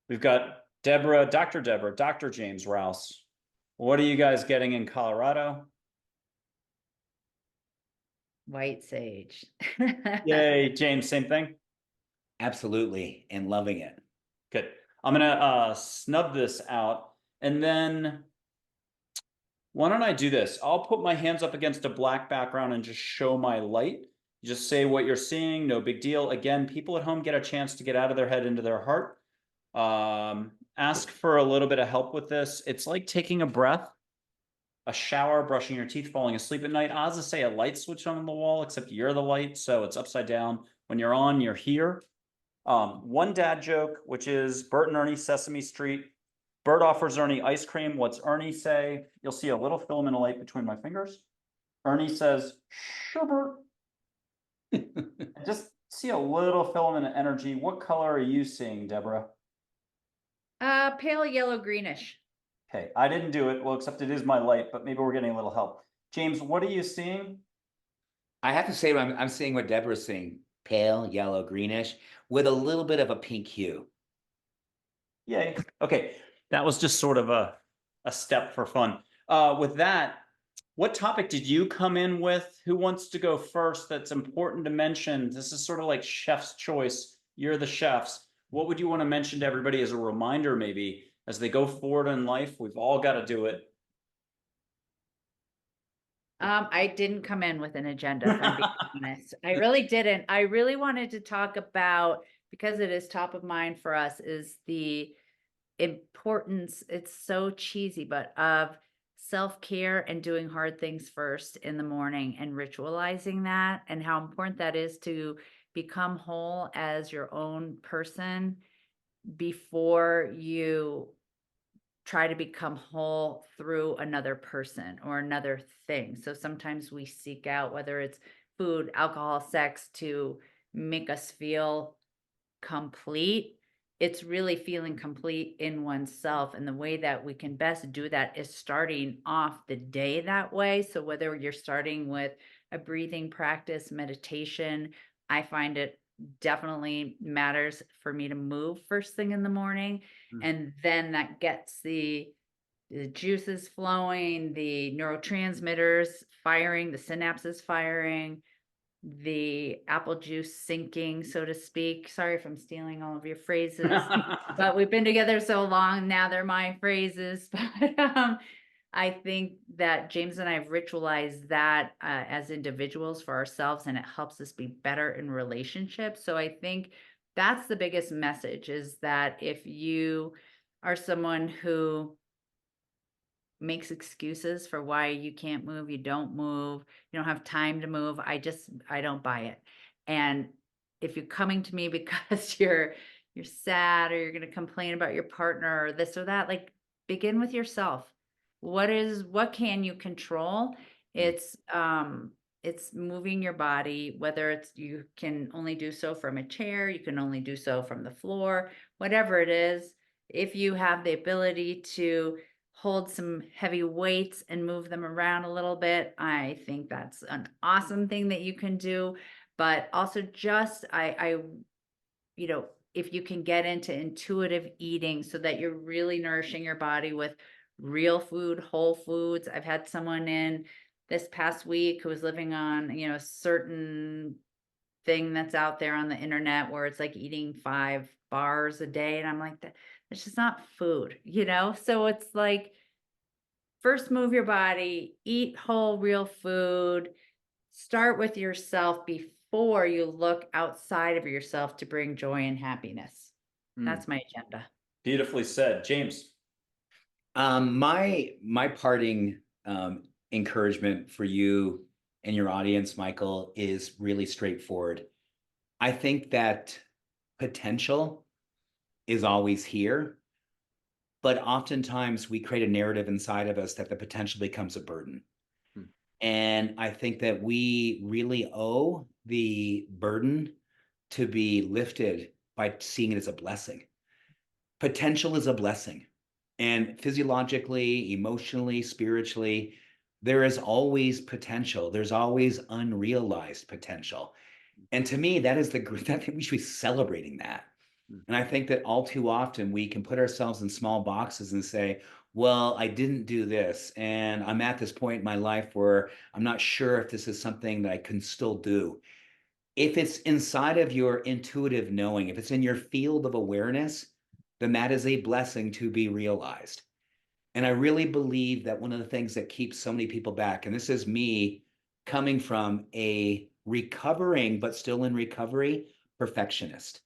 we've got Dr. James Rouse. What are you guys getting in Colorado? White sage. Yay, James, same thing? Absolutely. And loving it. Good. I'm gonna snub this out, and then why don't I do this? I'll put my hands up against a black background and just show my light. Just say what you're seeing, no big deal. Again, people at home get a chance to get out of their head into their heart. Ask for a little bit of help with this. It's like taking a breath, a shower, brushing your teeth, falling asleep at night. I was to say a light switch on the wall, except you're the light, so it's upside down. When you're on, you're here. One dad joke, which is Bert and Ernie, Sesame Street. Bert offers Ernie ice cream. What's Ernie say? You'll see a little filament of light between my fingers. Ernie says, "Sure, Bert." I just see a little filament of energy. What color are you seeing, Deborah? Pale yellow greenish. Okay, I didn't do it. Well, except it is my light, but maybe we're getting a little help. James, what are you seeing? I have to say, I'm seeing what Deborah's seeing. Pale, yellow, greenish, with a little bit of a pink hue. Yay. Okay, that was just sort of a step for fun. With that, what topic did you come in with? Who wants to go first? That's important to mention. This is sort of like chef's choice. You're the chefs. What would you want to mention to everybody as a reminder, maybe, as they go forward in life? We've all got to do it. I didn't come in with an agenda, if I'm being honest. I really didn't. I really wanted to talk about, because it is top of mind for us, is the importance, it's so cheesy, but of self-care and doing hard things first in the morning and ritualizing that, and how important that is to become whole as your own person before you try to become whole through another person or another thing. So sometimes we seek out, whether it's food, alcohol, sex, to make us feel complete. It's really feeling complete in oneself. And the way that we can best do that is starting off the day that way. So whether you're starting with a breathing practice, meditation, I find it definitely matters for me to move first thing in the morning. And then that gets the juices flowing, the neurotransmitters firing, the synapses firing, the apple juice sinking, so to speak. Sorry if I'm stealing all of your phrases, but we've been together so long now, they're my phrases. But I think that James and I have ritualized that as individuals for ourselves, and it helps us be better in relationships. So I think that's the biggest message, is that if you are someone who makes excuses for why you can't move, you don't move, you don't have time to move, I don't buy it. And if you're coming to me because you're sad, or you're going to complain about your partner or this or that, like, begin with yourself. What can you control? It's moving your body, whether it's, you can only do so from a chair, you can only do so from the floor, whatever it is. If you have the ability to hold some heavy weights and move them around a little bit, I think that's an awesome thing that you can do. But also just, if you can get into intuitive eating so that you're really nourishing your body with real food, whole foods. I've had someone in this past week who was living on, a certain thing that's out there on the internet where it's like eating 5 bars a day. And I'm like, that it's just not food, So it's like, first move your body, eat whole, real food, start with yourself before you look outside of yourself to bring joy and happiness. That's my agenda. Beautifully said. James. My parting encouragement for you and your audience, Michael, is really straightforward. I think that potential is always here, but oftentimes we create a narrative inside of us that the potential becomes a burden. And I think that we really owe the burden to be lifted by seeing it as a blessing. Potential is a blessing. And physiologically, emotionally, spiritually, there is always potential. There's always unrealized potential. And to me, that is I think we should be celebrating that. And I think that all too often we can put ourselves in small boxes and say, well, I didn't do this. And I'm at this point in my life where I'm not sure if this is something that I can still do. If it's inside of your intuitive knowing, if it's in your field of awareness, then that is a blessing to be realized. And I really believe that one of the things that keeps so many people back, and this is me coming from a recovering, but still in recovery, perfectionist.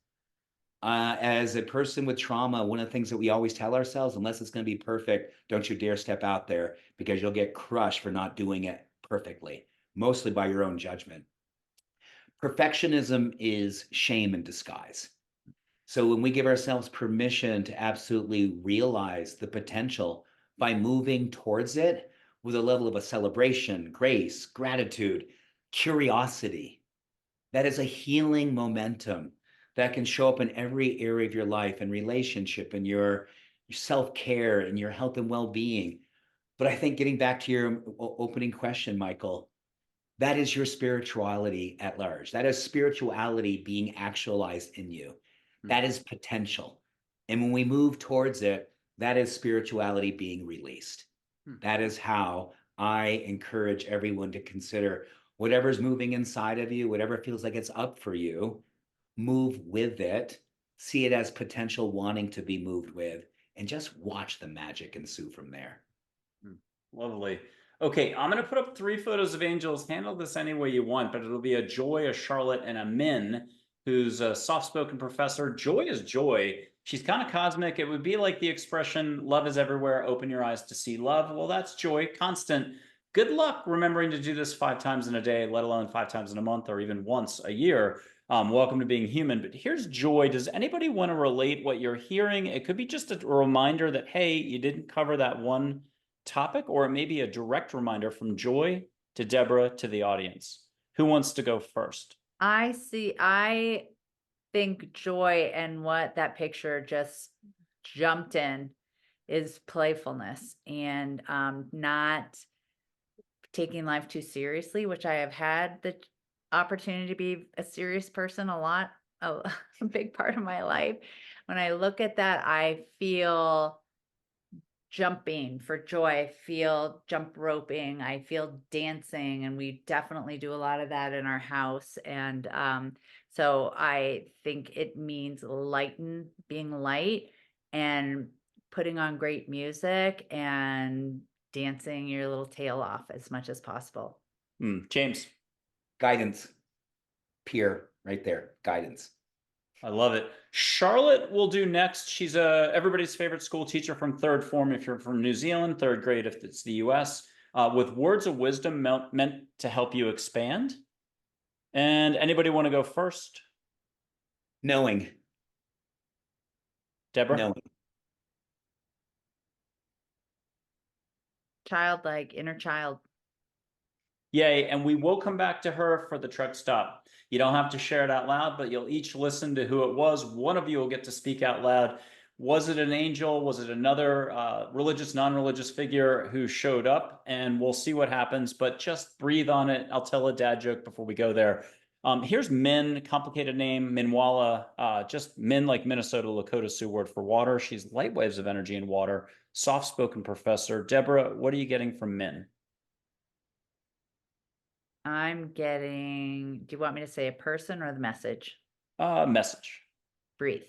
As a person with trauma, one of the things that we always tell ourselves, unless it's going to be perfect, don't you dare step out there because you'll get crushed for not doing it perfectly, mostly by your own judgment. Perfectionism is shame in disguise. So when we give ourselves permission to absolutely realize the potential by moving towards it with a level of a celebration, grace, gratitude, curiosity, that is a healing momentum that can show up in every area of your life and relationship and your self-care and your health and well-being. But I think getting back to your opening question, Michael, that is your spirituality at large. That is spirituality being actualized in you. That is potential. And when we move towards it, that is spirituality being released. That is how I encourage everyone to consider whatever's moving inside of you, whatever feels like it's up for you, move with it, see it as potential wanting to be moved with, and just watch the magic ensue from there. Lovely. Okay, I'm going to put up 3 photos of angels. Handle this any way you want, but it'll be a Joy, a Charlotte, and a Min, who's a soft-spoken professor. Joy is joy. She's kind of cosmic. It would be like the expression, love is everywhere, open your eyes to see love. Well, that's joy, constant. Good luck remembering to do this 5 times in a day, let alone 5 times in a month or even once a year. Welcome to being human. But here's joy. Does anybody want to relate what you're hearing? It could be just a reminder that, hey, you didn't cover that one topic, or it may be a direct reminder from Joy to Debra to the audience. Who wants to go first? I think joy, and what that picture just jumped in, is playfulness and not taking life too seriously, which I have had the opportunity to be a serious person a big part of my life. When I look at that, I feel jumping for joy. I feel jump roping. I feel dancing. And we definitely do a lot of that in our house. And so I think it means being light and putting on great music and dancing your little tail off as much as possible. James. Guidance. Peer right there. Guidance. I love it. Charlotte will do next. She's everybody's favorite school teacher from 3rd form if you're from New Zealand, 3rd grade if it's the US, with words of wisdom meant to help you expand. And anybody want to go first? Knowing. Debra? Knowing. Childlike, inner child. Yay, and we will come back to her for the truck stop. You don't have to share it out loud, but you'll each listen to who it was. One of you will get to speak out loud. Was it an angel? Was it another religious, non-religious figure who showed up? And we'll see what happens, but just breathe on it. I'll tell a dad joke before we go there. Here's Min, complicated name, Minwala, just Min like Minnesota Lakota Sioux word for water. She's light waves of energy in water, soft-spoken professor. Debra, what are you getting from Min? I'm getting, do you want me to say a person or the message? Message. Breathe.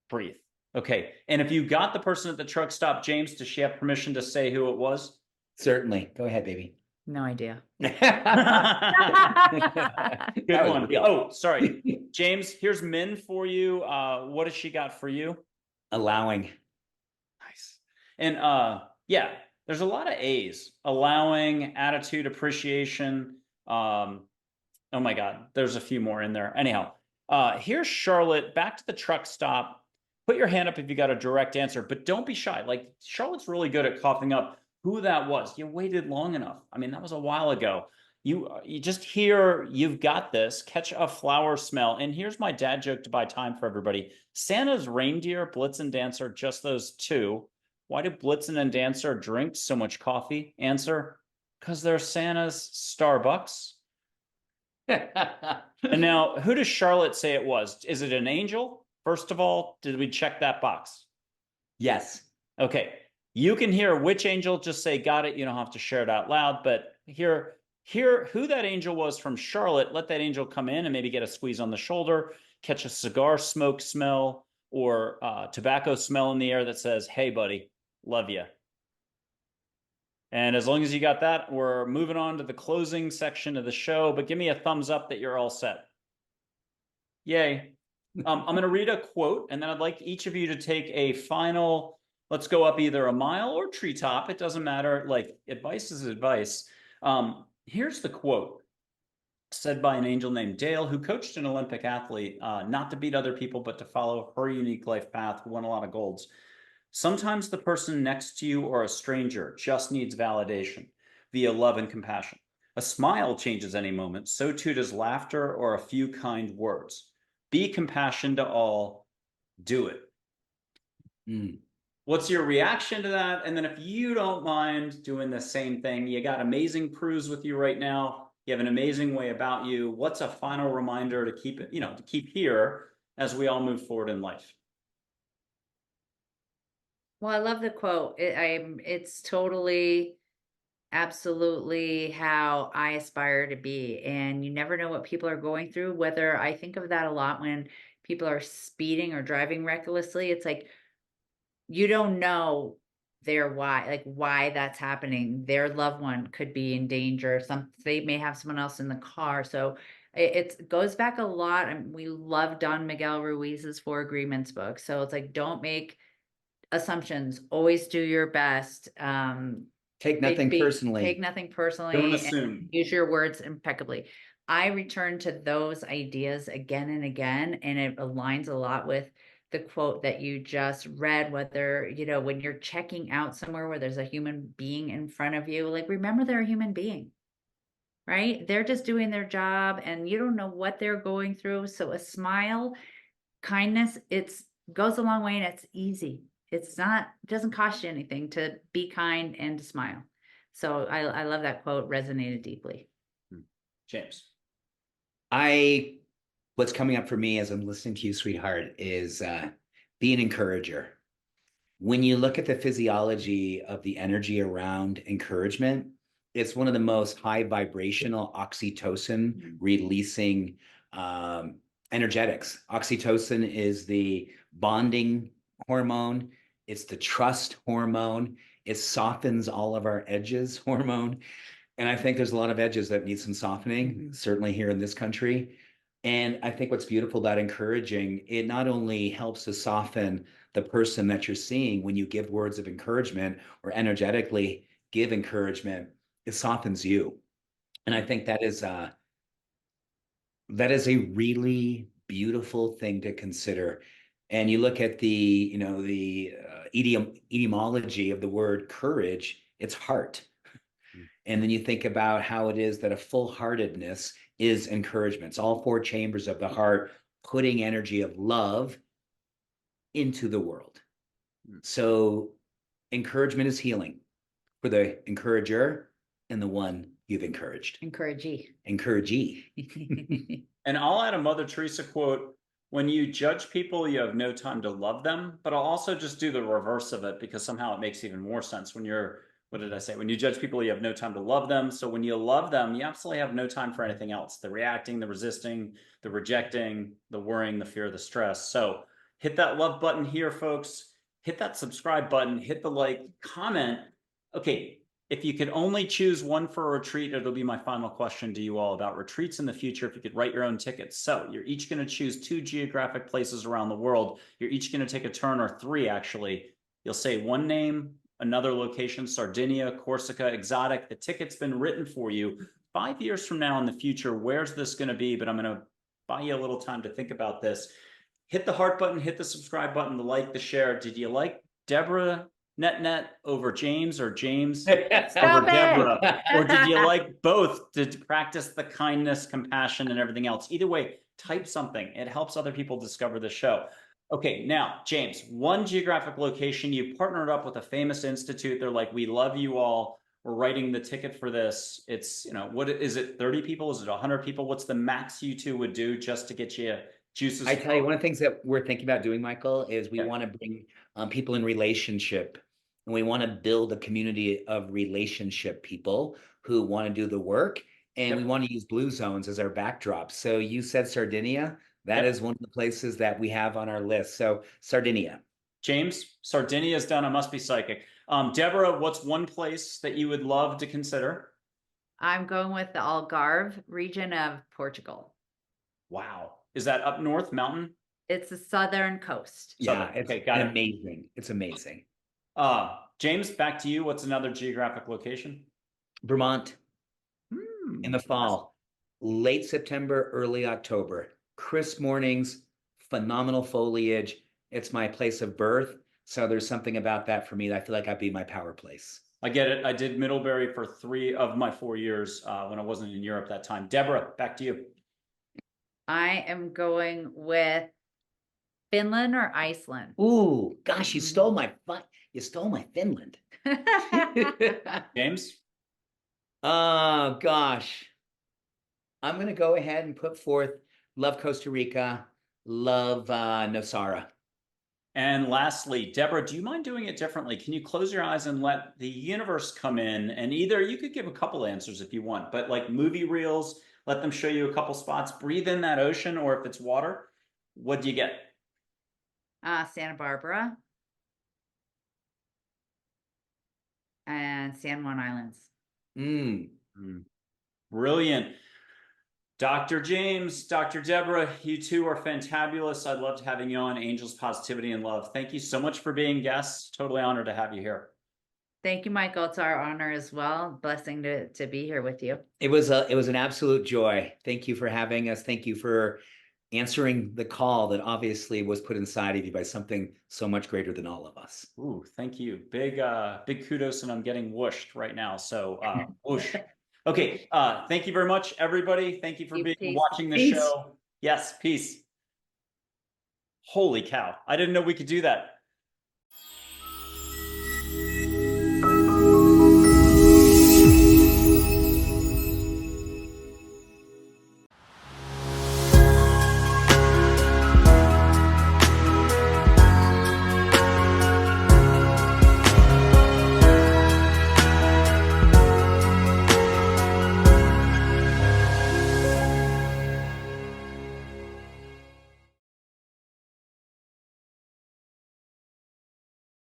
Breathe. Okay. And if you got the person at the truck stop, James, does she have permission to say who it was? Certainly. Go ahead, baby. No idea. Good That was one. real. Oh, sorry. James, here's Min for you. What has she got for you? Allowing. Nice. And yeah, there's a lot of A's. Allowing, attitude, appreciation. Oh my God, there's a few more in there. Anyhow, here's Charlotte back to the truck stop. Put your hand up if you got a direct answer, but don't be shy. Like Charlotte's really good at coughing up who that was. You waited long enough. I mean, that was a while ago. You just hear, you've got this, catch a flower smell. And here's my dad joke to buy time for everybody. Santa's reindeer, Blitzen, Dancer, just those two. Why do Blitzen and Dancer drink so much coffee? Answer, because they're Santa's Starbucks. And now, who does Charlotte say it was? Is it an angel? First of all, did we check that box? Yes. Okay. You can hear which angel, just say, got it. You don't have to share it out loud, but hear who that angel was from Charlotte. Let that angel come in and maybe get a squeeze on the shoulder, catch a cigar smoke smell or tobacco smell in the air that says, hey, buddy, love you. And as long as you got that, we're moving on to the closing section of the show, but give me a thumbs up that you're all set. Yay. I'm going to read a quote, and then I'd like each of you to take a final, let's go up either a mile or treetop. It doesn't matter. Like, advice is advice. Here's the quote said by an angel named Dale, who coached an Olympic athlete, not to beat other people, but to follow her unique life path, who won a lot of golds. Sometimes the person next to you or a stranger just needs validation via love and compassion. A smile changes any moment. So too does laughter or a few kind words. Be compassion to all. Do it. What's your reaction to that? And then if you don't mind doing the same thing, you got amazing Prus with you right now. You have an amazing way about you. What's a final reminder to keep it, to keep here as we all move forward in life? Well, I love the quote. It's totally, absolutely how I aspire to be. And you never know what people are going through. Whether I think of that a lot when people are speeding or driving recklessly, it's like, you don't know why that's happening. Their loved one could be in danger. They may have someone else in the car. So it goes back a lot. And we love Don Miguel Ruiz's 4 Agreements book. So it's like, don't make assumptions, always do your best. Take nothing personally. Take nothing personally. Don't assume. Use your words impeccably. I return to those ideas again and again, and it aligns a lot with the quote that you just read, whether, when you're checking out somewhere where there's a human being in front of you, like, remember they're a human being, right? They're just doing their job and you don't know what they're going through. So a smile, kindness, goes a long way and it's easy. It doesn't cost you anything to be kind and to smile. So I love that quote, resonated deeply. James. What's coming up for me as I'm listening to you, sweetheart, is be an encourager. When you look at the physiology of the energy around encouragement, it's one of the most high vibrational oxytocin releasing energetics. Oxytocin is the bonding hormone. It's the trust hormone. It softens all of our edges hormone. And I think there's a lot of edges that need some softening, certainly here in this country. And I think what's beautiful about encouraging, it not only helps to soften the person that you're seeing when you give words of encouragement or energetically give encouragement, it softens you. And I think that is a really beautiful thing to consider. And you look at the, etymology of the word courage, it's heart. And then you think about how it is that a full-heartedness is encouragement. It's all 4 chambers of the heart putting energy of love into the world. So encouragement is healing for the encourager and the one you've encouraged. Encouragee. And I'll add a Mother Teresa quote. When you judge people, you have no time to love them. But I'll also just do the reverse of it because somehow it makes even more sense. When you're what did I say? When you judge people, you have no time to love them. So when you love them, you absolutely have no time for anything else. The reacting, the resisting, the rejecting, the worrying, the fear, the stress. So hit that love button here, folks. Hit that subscribe button, hit the like, comment. Okay, if you could only choose one for a retreat, it'll be my final question to you all about retreats in the future. If you could write your own tickets. So you're each going to choose 2 geographic places around the world. You're each going to take a turn, or 3 actually. You'll say one name, another location, Sardinia, Corsica, exotic. The ticket's been written for you. 5 years from now in the future, where's this going to be? But I'm going to buy you a little time to think about this. Hit the heart button, hit the subscribe button, the like, the share. Did you like Debra Net over James, or James over Debra? Or did you like both to practice the kindness, compassion, and everything else? Either way, type something. It helps other people discover the show. Okay, now, James, one geographic location. You partnered up with a famous institute. They're like, we love you all. We're writing the ticket for this. It's, what is it, 30 people? Is it 100 people? What's the max you two would do just to get you juices? I tell you, one of the things that we're thinking about doing, Michael, is we want to bring people in relationship, and we want to build a community of relationship people who want to do the work, and we want to use blue zones as our backdrop. So you said Sardinia. That is one of the places that we have on our list. So Sardinia. James, Sardinia is done. I must be psychic. Debra, what's one place that you would love to consider? I'm going with the Algarve region of Portugal. Wow. Is that up north, mountain? It's the southern coast. Yeah, it's amazing. It's amazing. James, back to you. What's another geographic location? Vermont. In the fall, late September, early October. Crisp mornings, phenomenal foliage. It's my place of birth. So there's something about that for me that I feel like I'd be my power place. I get it. I did Middlebury for 3 of my 4 years when I wasn't in Europe that time. Debra, back to you. I am going with Finland or Iceland. Ooh, gosh, you stole my Finland. James? Oh, gosh. I'm going to go ahead and put forth love Costa Rica, love Nosara. And lastly, Debra, do you mind doing it differently? Can you close your eyes and let the universe come in? And either you could give a couple answers if you want, but like movie reels, let them show you a couple spots, breathe in that ocean, or if it's water, what do you get? Santa Barbara and San Juan Islands. Brilliant. Dr. James, Dr. Debra, you two are fantabulous. I loved having you on Angels, Positivity, and Love. Thank you so much for being guests. Totally honored to have you here. Thank you, Michael. It's our honor as well. Blessing to be here with you. It was an absolute joy. Thank you for having us. Thank you for answering the call that obviously was put inside of you by something so much greater than all of us. Ooh, thank you. Big kudos, and I'm getting whooshed right now. So whoosh. Okay, thank you very much, everybody. Thank you for watching the show. Yes, peace. Holy cow. I didn't know we could do that.